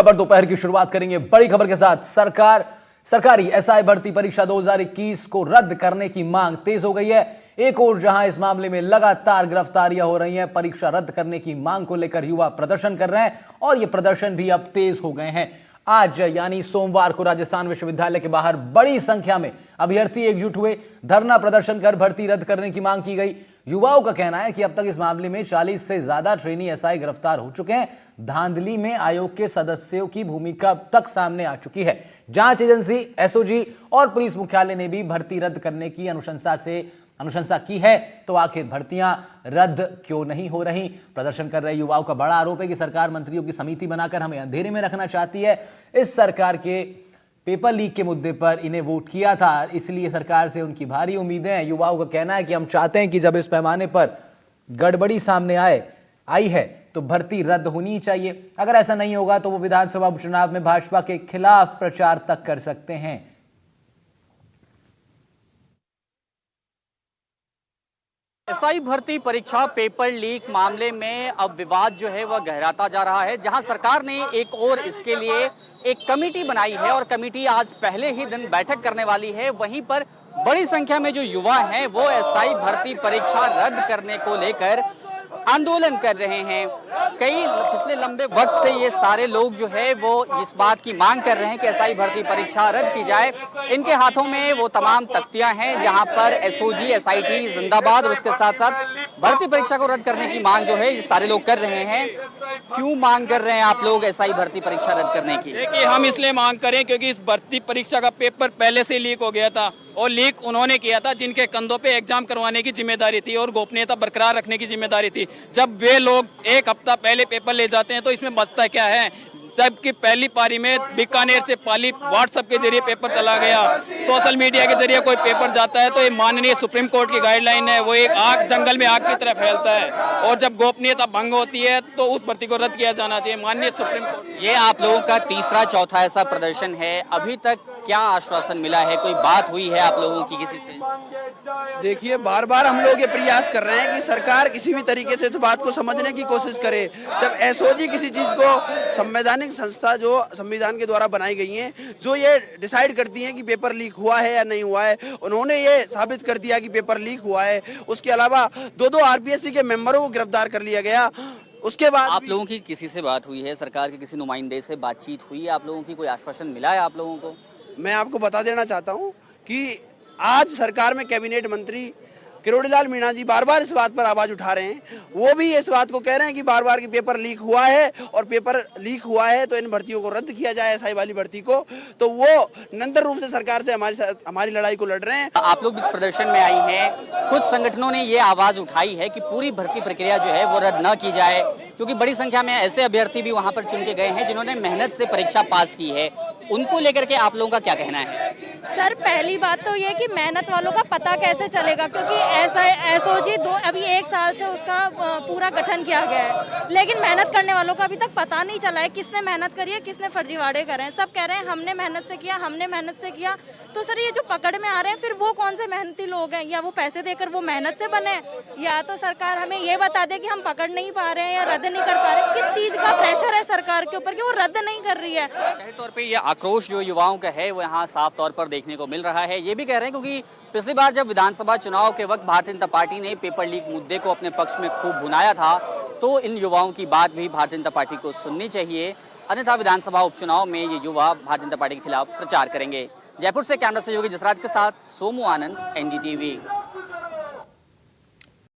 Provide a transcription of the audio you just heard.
खबर दोपहर की शुरुआत करेंगे बड़ी खबर के साथ। सरकारी एसआई भर्ती परीक्षा 2021 को रद्द करने की मांग तेज हो गई है। एक और जहां इस मामले में लगातार गिरफ्तारियां हो रही हैं, परीक्षा रद्द करने की मांग को लेकर युवा प्रदर्शन कर रहे हैं और ये प्रदर्शन भी अब तेज हो गए हैं। आज यानी सोमवार को राजस्थान विश्वविद्यालय के बाहर बड़ी संख्या में अभ्यर्थी एकजुट हुए, धरना प्रदर्शन कर भर्ती रद्द करने की मांग की गई। युवाओं का कहना है कि अब तक इस मामले में 40 से ज्यादा ट्रेनी एसआई गिरफ्तार हो चुके हैं। धांधली में आयोग के सदस्यों की भूमिका तक सामने आ चुकी है। जांच एजेंसी, एसओजी और पुलिस मुख्यालय ने भी भर्ती रद्द करने की अनुशंसा की है। तो आखिर भर्तियां रद्द क्यों नहीं हो रही? प्रदर्शन कर रहे युवाओं का बड़ा आरोप है कि सरकार मंत्रियों की समिति बनाकर हमें अंधेरे में रखना चाहती है। इस सरकार के पेपर लीक के मुद्दे पर इन्हें वोट किया था, इसलिए सरकार से उनकी भारी उम्मीदें हैं। युवाओं का कहना है कि हम चाहते हैं कि जब इस पैमाने पर गड़बड़ी सामने आई है तो भर्ती रद्द होनी चाहिए। अगर ऐसा नहीं होगा तो वो विधानसभा उपचुनाव में भाजपा के खिलाफ प्रचार तक कर सकते हैं। एसआई भर्ती परीक्षा पेपर लीक मामले में अब विवाद जो है वह गहराता जा रहा है। जहां सरकार ने एक और इसके लिए एक कमेटी बनाई है और कमेटी आज पहले ही दिन बैठक करने वाली है, वहीं पर बड़ी संख्या में जो युवा हैं वो एसआई भर्ती परीक्षा रद्द करने को लेकर आंदोलन कर रहे हैं। कई पिछले लंबे वक्त से ये सारे लोग जो है वो इस बात की मांग कर रहे हैं कि एसआई भर्ती परीक्षा रद्द की जाए। इनके हाथों में वो तमाम तख्तियां हैं जहां पर एसओजी, एसआईटी जिंदाबाद और उसके साथ साथ भर्ती परीक्षा को रद्द करने की मांग जो है ये सारे लोग कर रहे हैं। क्यों मांग कर रहे हैं आप लोग एसआई भर्ती परीक्षा रद्द करने की? देखिए, हम इसलिए मांग करें क्योंकि इस भर्ती परीक्षा का पेपर पहले से लीक हो गया था और लीक उन्होंने किया था जिनके कंधों पे एग्जाम करवाने की जिम्मेदारी थी और गोपनीयता बरकरार रखने की जिम्मेदारी थी। जब वे लोग एक हफ्ता पहले पेपर ले जाते हैं तो इसमें बचता क्या है? जबकि पहली पारी में बीकानेर से पाली व्हाट्सएप के जरिए पेपर चला गया, सोशल मीडिया के जरिए कोई पेपर जाता है तो ये माननीय सुप्रीम कोर्ट की गाइडलाइन है, वो एक आग जंगल में आग की तरह फैलता है और जब गोपनीयता भंग होती है तो उस भर्ती को रद्द किया जाना चाहिए। माननीय सुप्रीम कोर्ट। ये आप लोगों का तीसरा चौथा ऐसा प्रदर्शन है, अभी तक क्या आश्वासन मिला है? कोई बात हुई है आप लोगों की किसी से? देखिए, बार बार हम लोग ये प्रयास कर रहे हैं कि सरकार किसी भी तरीके से तो बात को समझने की कोशिश करे। जब एसओजी किसी चीज को, संवैधानिक संस्था जो संविधान के द्वारा बनाई गई हैं, जो ये डिसाइड करती हैं कि पेपर लीक हुआ है या नहीं हुआ है, उन्होंने ये साबित कर दिया कि पेपर लीक हुआ है। उसके अलावा दो आरपीएससी के मेंबरों को गिरफ्तार कर लिया गया। उसके बाद आप लोगों की किसी से बात हुई है? सरकार के किसी नुमाइंदे से बातचीत हुई है आप लोगों की? कोई आश्वासन मिला है आप लोगों को? मैं आपको बता देना चाहता हूं कि आज सरकार में कैबिनेट मंत्री किरोड़ीलाल मीणा जी बार बार इस बात पर आवाज उठा रहे हैं। वो भी इस बात को कह रहे हैं कि बार बार कि पेपर लीक हुआ है और पेपर लीक हुआ है तो इन भर्तियों को रद्द किया जाए, एसआई वाली भर्ती को। तो वो निरंतर रूप से सरकार से हमारी लड़ाई को लड़ रहे हैं। आप लोग इस प्रदर्शन में आई हैं, कुछ संगठनों ने ये आवाज उठाई है कि पूरी भर्ती प्रक्रिया जो है वो रद्द न की जाए, क्योंकि बड़ी संख्या में ऐसे अभ्यर्थी भी वहां पर चुन के गए हैं जिन्होंने मेहनत से परीक्षा पास की है। उनको लेकर के आप लोगों का क्या कहना है? सर, पहली बात तो ये कि मेहनत वालों का पता कैसे चलेगा, क्योंकि ऐसा एसओजी अभी 1 साल से उसका पूरा गठन किया गया है, लेकिन मेहनत करने वालों का अभी तक पता नहीं चला है किसने मेहनत करी है, किसने फर्जीवाड़े करे हैं। सब कह रहे हैं हमने मेहनत से किया, हमने मेहनत से किया। तो सर, ये जो पकड़ में आ रहे हैं फिर वो कौन से मेहनती लोग हैं? या वो पैसे देकर वो मेहनत से बने, या तो सरकार हमें ये बता दे कि हम पकड़ नहीं पा रहे हैं या रद्द नहीं कर पा रहे हैं। किस चीज का प्रेशर है सरकार के ऊपर कि वो रद्द नहीं कर रही है? जाहिर तौर पे ये आक्रोश जो युवाओं का है वो यहाँ साफ तौर पर देखने को मिल रहा है। ये भी कह रहे हैं क्योंकि पिछली बार जब विधानसभा चुनाव के वक्त भारतीय जनता पार्टी ने पेपर लीक मुद्दे को अपने पक्ष में खूब भुनाया था, तो इन युवाओं की बात भी भारतीय जनता पार्टी को सुननी चाहिए, अन्यथा विधानसभा उपचुनाव में ये युवा भारतीय जनता पार्टी के खिलाफ प्रचार करेंगे। जयपुर से कैमरा सहयोगी जसराज के साथ सोमू आनंद, एनडीटीवी।